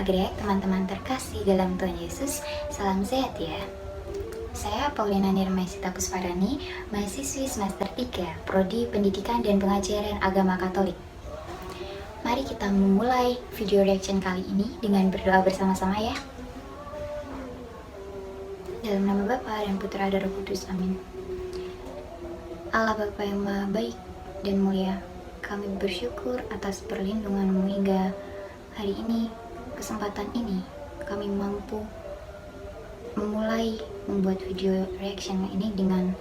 Nagrek, teman-teman terkasih dalam Tuhan Yesus, salam sehat ya. Saya Paulina Nirmaisita Pusparani, mahasiswi semester 3, Prodi Pendidikan dan Pengajaran Agama Katolik. Mari kita memulai video reaction kali ini dengan berdoa bersama-sama ya. Dalam nama Bapa dan Putra dan Roh Kudus, amin. Allah Bapa yang Maha Baik dan Mulia, kami bersyukur atas perlindungan-Mu hingga hari ini, kesempatan ini, kami mampu memulai membuat video reaction ini dengan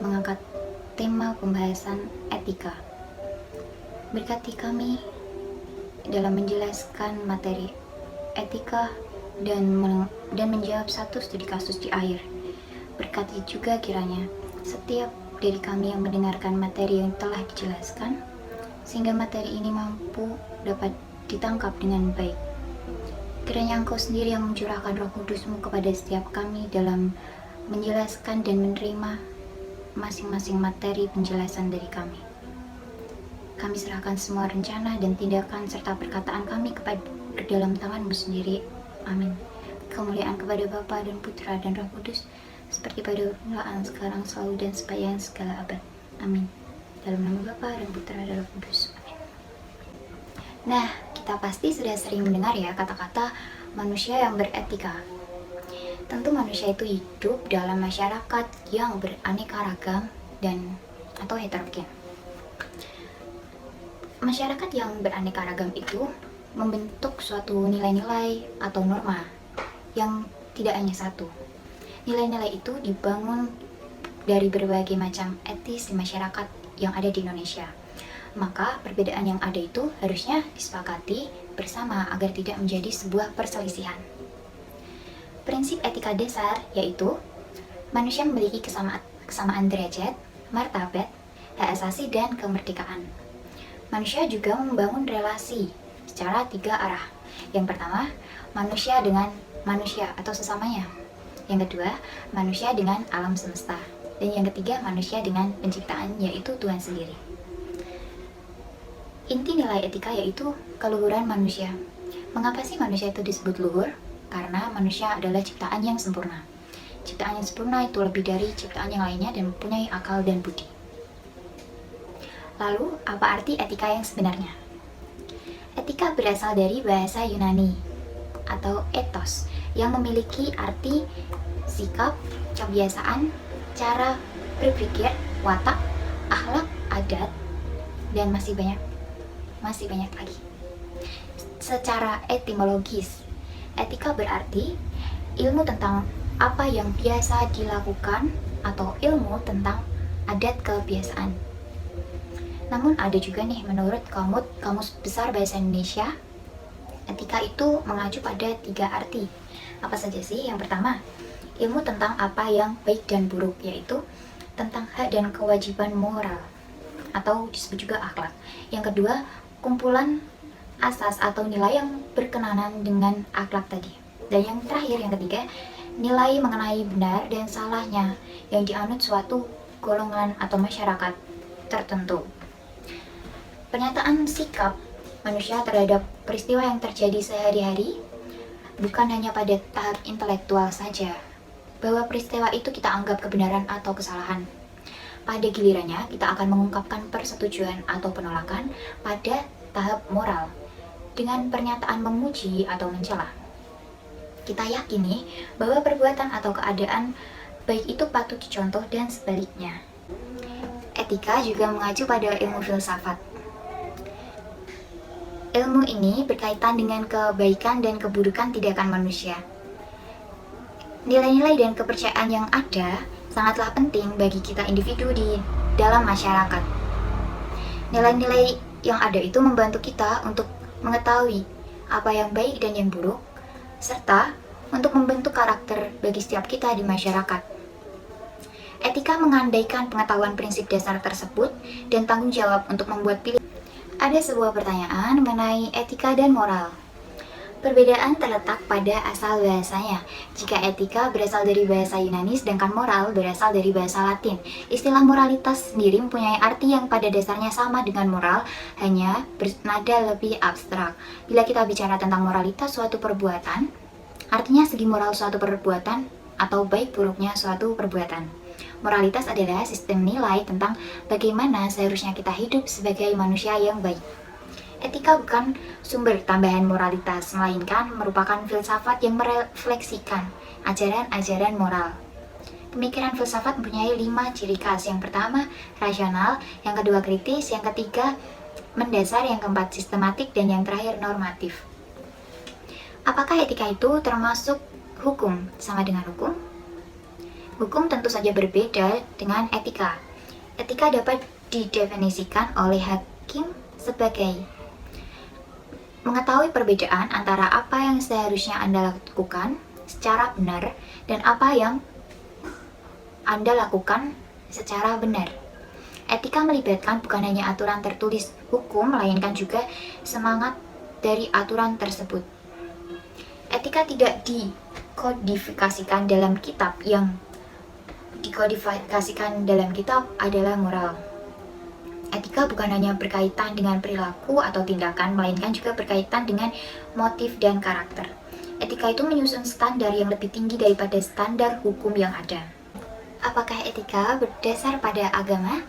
mengangkat tema pembahasan etika. Berkati kami dalam menjelaskan materi etika dan menjawab satu studi kasus di akhir. Berkati juga kiranya setiap dari kami yang mendengarkan materi yang telah dijelaskan, sehingga materi ini mampu dapat ditangkap dengan baik. Kiranya Engkau sendiri yang mencurahkan Roh Kudus-Mu kepada setiap kami dalam menjelaskan dan menerima masing-masing materi penjelasan dari kami. Kami serahkan semua rencana dan tindakan serta perkataan kami ke dalam tangan-Mu sendiri. Amin. Kemuliaan kepada Bapa dan Putra dan Roh Kudus, seperti pada permulaan, sekarang, selalu, dan sepanjang segala abad. Amin. Dalam nama Bapa dan Putra dan Roh Kudus. Amin. Nah, kita pasti sudah sering mendengar ya kata-kata manusia yang beretika. Tentu manusia itu hidup dalam masyarakat yang beraneka ragam dan atau heterogen. Masyarakat yang beraneka ragam itu membentuk suatu nilai-nilai atau norma yang tidak hanya satu. Nilai-nilai itu dibangun dari berbagai macam etis di masyarakat yang ada di Indonesia. Maka perbedaan yang ada itu harusnya disepakati bersama agar tidak menjadi sebuah perselisihan. Prinsip etika dasar yaitu manusia memiliki kesamaan derajat, martabat, hak asasi, dan kemerdekaan. Manusia juga membangun relasi secara 3 arah. Yang pertama, manusia dengan manusia atau sesamanya. Yang kedua, manusia dengan alam semesta. Dan yang ketiga, manusia dengan penciptaan, yaitu Tuhan sendiri. Inti nilai etika yaitu keluhuran manusia. Mengapa sih manusia itu disebut luhur? Karena manusia adalah ciptaan yang sempurna. Ciptaan yang sempurna itu lebih dari ciptaan yang lainnya dan mempunyai akal dan budi. Lalu, apa arti etika yang sebenarnya? Etika berasal dari bahasa Yunani atau ethos yang memiliki arti sikap, kebiasaan, cara berpikir, watak, akhlak, adat, dan masih banyak lagi. Secara etimologis, etika berarti ilmu tentang apa yang biasa dilakukan atau ilmu tentang adat kebiasaan. Namun ada juga nih menurut Kamus Besar Bahasa Indonesia, etika itu mengacu pada 3 arti. Apa saja sih? Yang pertama, ilmu tentang apa yang baik dan buruk, yaitu tentang hak dan kewajiban moral atau disebut juga akhlak. Yang kedua, kumpulan asas atau nilai yang berkenaan dengan akhlak tadi. Dan yang terakhir, yang ketiga, nilai mengenai benar dan salahnya yang dianut suatu golongan atau masyarakat tertentu. Pernyataan sikap manusia terhadap peristiwa yang terjadi sehari-hari bukan hanya pada tahap intelektual saja, bahwa peristiwa itu kita anggap kebenaran atau kesalahan. Pada gilirannya, kita akan mengungkapkan persetujuan atau penolakan pada tahap moral dengan pernyataan memuji atau mencela. Kita yakini bahwa perbuatan atau keadaan baik itu patut dicontoh dan sebaliknya. Etika juga mengacu pada ilmu filsafat. Ilmu ini berkaitan dengan kebaikan dan keburukan tindakan manusia. Nilai-nilai dan kepercayaan yang ada sangatlah penting bagi kita individu di dalam masyarakat. Nilai-nilai yang ada itu membantu kita untuk mengetahui apa yang baik dan yang buruk, serta untuk membentuk karakter bagi setiap kita di masyarakat. Etika mengandaikan pengetahuan prinsip dasar tersebut dan tanggung jawab untuk membuat pilihan. Ada sebuah pertanyaan mengenai etika dan moral. Perbedaan terletak pada asal bahasanya. Jika etika berasal dari bahasa Yunani, sedangkan moral berasal dari bahasa Latin. Istilah moralitas sendiri mempunyai arti yang pada dasarnya sama dengan moral, hanya bernada lebih abstrak. Bila kita bicara tentang moralitas suatu perbuatan, artinya segi moral suatu perbuatan atau baik buruknya suatu perbuatan. Moralitas adalah sistem nilai tentang bagaimana seharusnya kita hidup sebagai manusia yang baik. Etika bukan sumber tambahan moralitas, melainkan merupakan filsafat yang merefleksikan ajaran-ajaran moral. Pemikiran filsafat mempunyai 5 ciri khas. Yang pertama, rasional, yang kedua kritis, yang ketiga mendasar, yang keempat sistematik, dan yang terakhir normatif. Apakah etika itu termasuk hukum? Sama dengan hukum? Hukum tentu saja berbeda dengan etika. Etika dapat didefinisikan oleh hakim sebagai mengetahui perbedaan antara apa yang seharusnya Anda lakukan secara benar dan apa yang Anda lakukan secara benar. Etika melibatkan bukan hanya aturan tertulis hukum, melainkan juga semangat dari aturan tersebut. Etika tidak dikodifikasikan dalam kitab, yang dikodifikasikan dalam kitab adalah moral. Etika bukan hanya berkaitan dengan perilaku atau tindakan, melainkan juga berkaitan dengan motif dan karakter. Etika itu menyusun standar yang lebih tinggi daripada standar hukum yang ada. Apakah etika berdasar pada agama?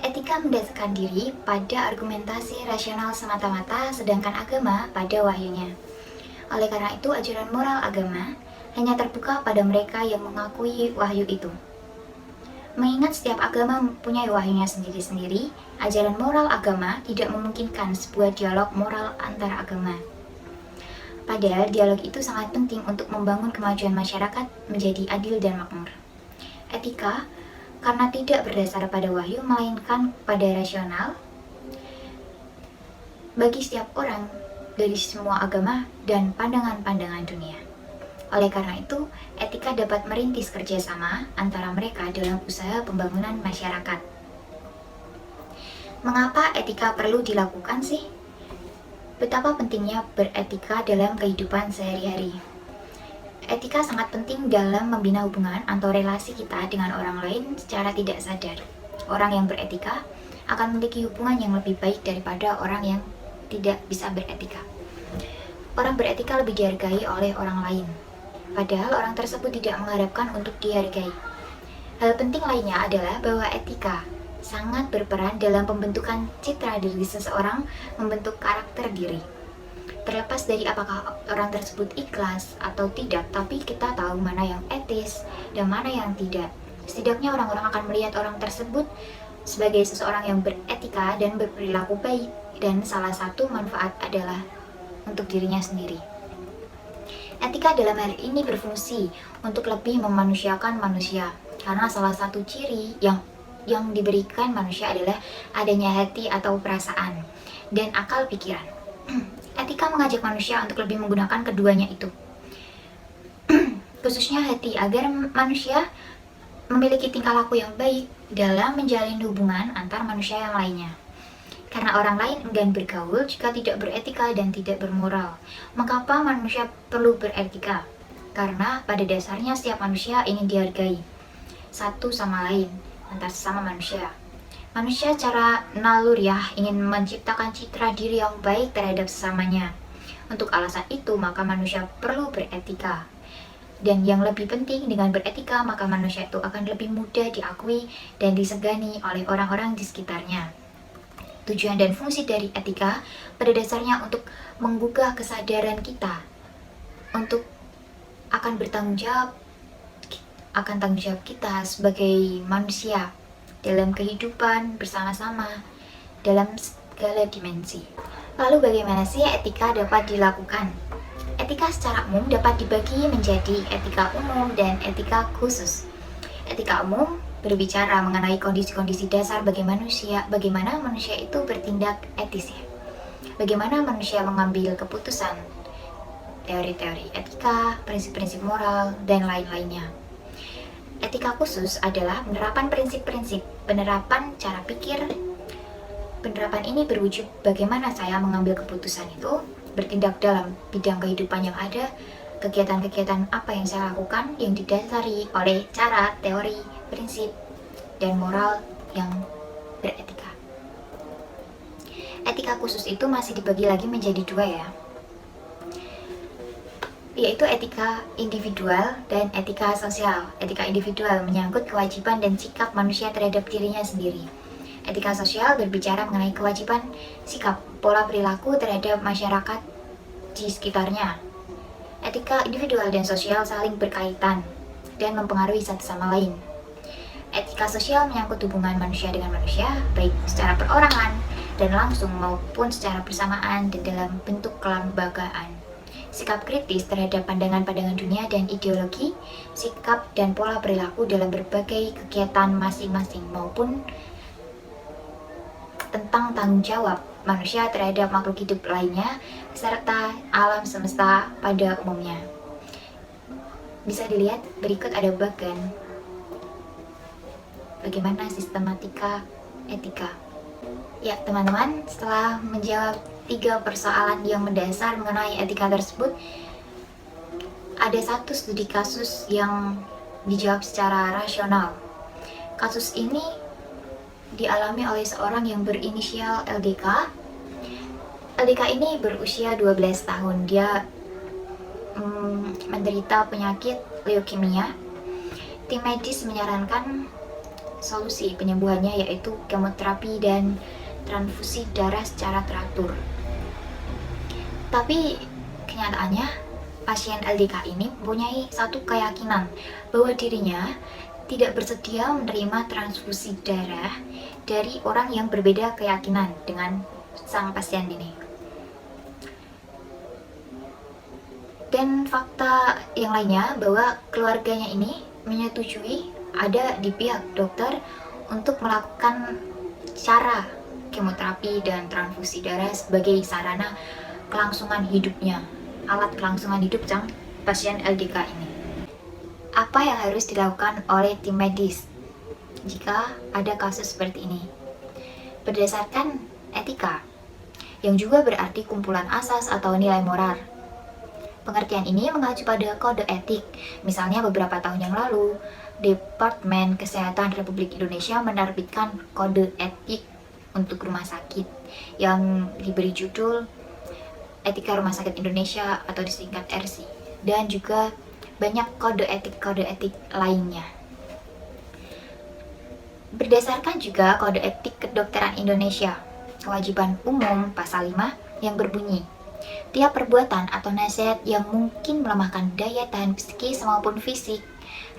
Etika mendasarkan diri pada argumentasi rasional semata-mata, sedangkan agama pada wahyunya. Oleh karena itu, ajaran moral agama hanya terbuka pada mereka yang mengakui wahyu itu. Mengingat setiap agama mempunyai wahyunya sendiri-sendiri, ajaran moral agama tidak memungkinkan sebuah dialog moral antar agama. Padahal dialog itu sangat penting untuk membangun kemajuan masyarakat menjadi adil dan makmur. Etika, karena tidak berdasar pada wahyu melainkan pada rasional, bagi setiap orang dari semua agama dan pandangan-pandangan dunia. Oleh karena itu, etika dapat merintis kerjasama antara mereka dalam usaha pembangunan masyarakat. Mengapa etika perlu dilakukan sih? Betapa pentingnya beretika dalam kehidupan sehari-hari. Etika sangat penting dalam membina hubungan atau relasi kita dengan orang lain secara tidak sadar. Orang yang beretika akan memiliki hubungan yang lebih baik daripada orang yang tidak bisa beretika. Orang beretika lebih dihargai oleh orang lain, padahal orang tersebut tidak mengharapkan untuk dihargai. Hal penting lainnya adalah bahwa etika sangat berperan dalam pembentukan citra diri seseorang, membentuk karakter diri. Terlepas dari apakah orang tersebut ikhlas atau tidak, tapi kita tahu mana yang etis dan mana yang tidak. Setidaknya orang-orang akan melihat orang tersebut sebagai seseorang yang beretika dan berperilaku baik, dan salah satu manfaat adalah untuk dirinya sendiri. Etika dalam hal ini berfungsi untuk lebih memanusiakan manusia, karena salah satu ciri yang diberikan manusia adalah adanya hati atau perasaan dan akal pikiran. Etika mengajak manusia untuk lebih menggunakan keduanya itu, khususnya hati, agar manusia memiliki tingkah laku yang baik dalam menjalin hubungan antar manusia yang lainnya. Karena orang lain enggan bergaul jika tidak beretika dan tidak bermoral. Mengapa manusia perlu beretika? Karena pada dasarnya setiap manusia ingin dihargai satu sama lain, antar sesama manusia. Manusia secara naluriah ingin menciptakan citra diri yang baik terhadap sesamanya. Untuk alasan itu, maka manusia perlu beretika. Dan yang lebih penting, dengan beretika, maka manusia itu akan lebih mudah diakui dan disegani oleh orang-orang di sekitarnya. Tujuan dan fungsi dari etika pada dasarnya untuk menggugah kesadaran kita untuk akan bertanggung jawab akan tanggung jawab kita sebagai manusia dalam kehidupan bersama-sama dalam segala dimensi. Lalu bagaimana sih etika dapat dilakukan? Etika secara umum dapat dibagi menjadi etika umum dan etika khusus. Etika umum berbicara mengenai kondisi-kondisi dasar bagaimana manusia itu bertindak etis ya. Bagaimana manusia mengambil keputusan, teori-teori etika, prinsip-prinsip moral, dan lain-lainnya. Etika khusus adalah penerapan prinsip-prinsip, penerapan cara pikir. Penerapan ini berwujud bagaimana saya mengambil keputusan itu, bertindak dalam bidang kehidupan yang ada, kegiatan-kegiatan apa yang saya lakukan yang didasari oleh cara, teori, prinsip, dan moral yang beretika. Etika khusus itu masih dibagi lagi menjadi dua ya, yaitu etika individual dan etika sosial. Etika individual menyangkut kewajiban dan sikap manusia terhadap dirinya sendiri. Etika sosial berbicara mengenai kewajiban, sikap, pola perilaku terhadap masyarakat di sekitarnya. Etika individual dan sosial saling berkaitan dan mempengaruhi satu sama lain. Etika sosial menyangkut hubungan manusia dengan manusia, baik secara perorangan dan langsung maupun secara bersamaan dan dalam bentuk kelembagaan. Sikap kritis terhadap pandangan-pandangan dunia dan ideologi, sikap dan pola perilaku dalam berbagai kegiatan masing-masing maupun tentang tanggung jawab manusia terhadap makhluk hidup lainnya serta alam semesta pada umumnya. Bisa dilihat berikut ada bagan bagaimana sistematika etika. Ya teman-teman, setelah menjawab 3 persoalan yang mendasar mengenai etika tersebut, ada satu studi kasus yang dijawab secara rasional. Kasus ini dialami oleh seorang yang berinisial LDK. LDK ini berusia 12 tahun. Dia menderita penyakit leukemia. Tim medis menyarankan solusi penyembuhannya yaitu kemoterapi dan transfusi darah secara teratur. Tapi kenyataannya pasien LDK ini mempunyai satu keyakinan bahwa dirinya tidak bersedia menerima transfusi darah dari orang yang berbeda keyakinan dengan sang pasien ini. Dan fakta yang lainnya bahwa keluarganya ini menyetujui ada di pihak dokter untuk melakukan cara kemoterapi dan transfusi darah sebagai sarana kelangsungan hidupnya, alat kelangsungan hidup sang pasien LDK ini. Apa yang harus dilakukan oleh tim medis jika ada kasus seperti ini? Berdasarkan etika, yang juga berarti kumpulan asas atau nilai moral. Pengertian ini mengacu pada kode etik. Misalnya beberapa tahun yang lalu, Departemen Kesehatan Republik Indonesia menerbitkan kode etik untuk rumah sakit yang diberi judul Etika Rumah Sakit Indonesia atau disingkat ERSI, dan juga banyak kode etik lainnya. Berdasarkan juga kode etik kedokteran Indonesia, kewajiban umum pasal 5 yang berbunyi, tiap perbuatan atau nasihat yang mungkin melemahkan daya tahan psikis maupun fisik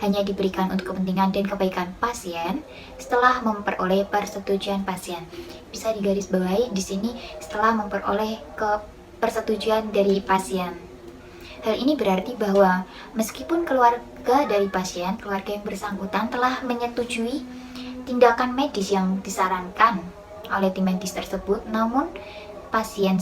hanya diberikan untuk kepentingan dan kebaikan pasien setelah memperoleh persetujuan pasien. Bisa digarisbawahi di sini setelah memperoleh persetujuan dari pasien. Hal ini berarti bahwa meskipun keluarga dari pasien, keluarga yang bersangkutan telah menyetujui tindakan medis yang disarankan oleh tim medis tersebut, namun pasien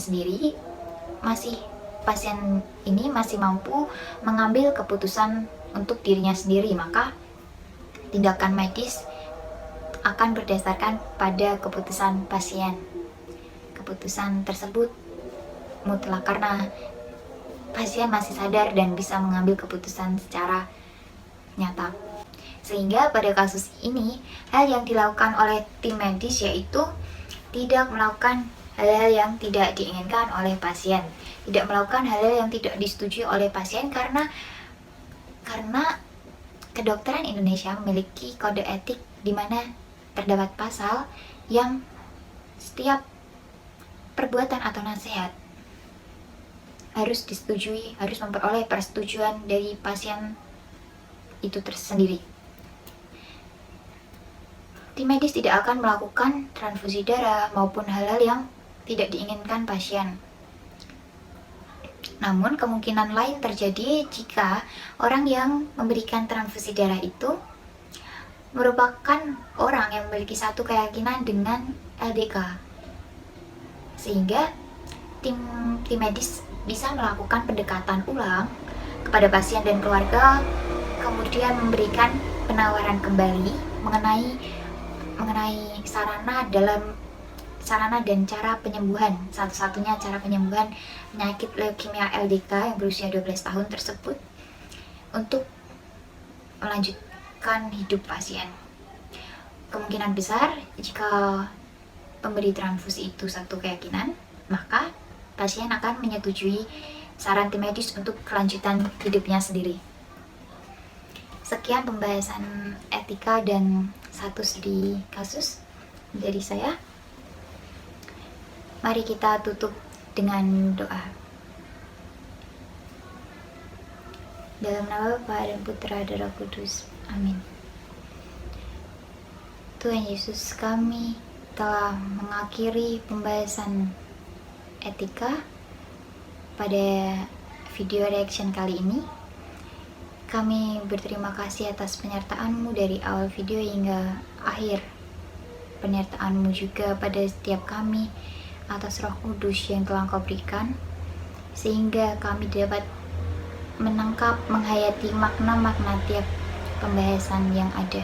ini masih mampu mengambil keputusan untuk dirinya sendiri, maka tindakan medis akan berdasarkan pada keputusan pasien. Keputusan tersebut mutlak karena pasien masih sadar dan bisa mengambil keputusan secara nyata. Sehingga pada kasus ini, hal yang dilakukan oleh tim medis yaitu tidak melakukan hal-hal yang tidak diinginkan oleh pasien, tidak melakukan hal-hal yang tidak disetujui oleh pasien karena kedokteran Indonesia memiliki kode etik di mana terdapat pasal yang setiap perbuatan atau nasihat harus disetujui, harus memperoleh persetujuan dari pasien itu tersendiri. Tim medis tidak akan melakukan transfusi darah maupun hal-hal yang tidak diinginkan pasien. Namun kemungkinan lain terjadi jika orang yang memberikan transfusi darah itu merupakan orang yang memiliki satu keyakinan dengan LDK, sehingga tim medis bisa melakukan pendekatan ulang kepada pasien dan keluarga, kemudian memberikan penawaran kembali mengenai sarana dalam sarana dan cara penyembuhan. Satu-satunya cara penyembuhan penyakit leukemia LDK yang berusia 12 tahun tersebut untuk melanjutkan hidup pasien. Kemungkinan besar jika pemberi transfusi itu satu keyakinan, maka pasien akan menyetujui saran tim medis untuk kelanjutan hidupnya sendiri. Sekian pembahasan etika dan satu studi kasus dari saya. Mari kita tutup dengan doa. Dalam nama Bapa dan Putra dan Roh Kudus. Amin. Tuhan Yesus, kami telah mengakhiri pembahasan etika pada video reaction kali ini. Kami berterima kasih atas penyertaan-Mu dari awal video hingga akhir. Penyertaan-Mu juga pada setiap kami atas Roh Kudus yang telah Engkau berikan, sehingga kami dapat menangkap, menghayati makna-makna tiap pembahasan yang ada.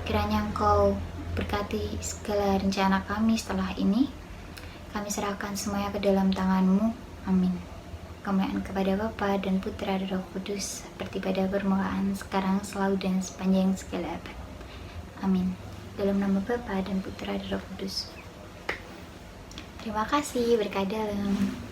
Kiranya Engkau berkati segala rencana kami setelah ini. Kami serahkan semuanya ke dalam tangan-Mu. Amin. Kemuliaan kepada Bapa dan Putra dan Roh Kudus, seperti pada permulaan, sekarang, selalu, dan sepanjang segala abad. Amin. Dalam nama Bapa dan Putra dan Roh Kudus. Terima kasih, berkah dalam.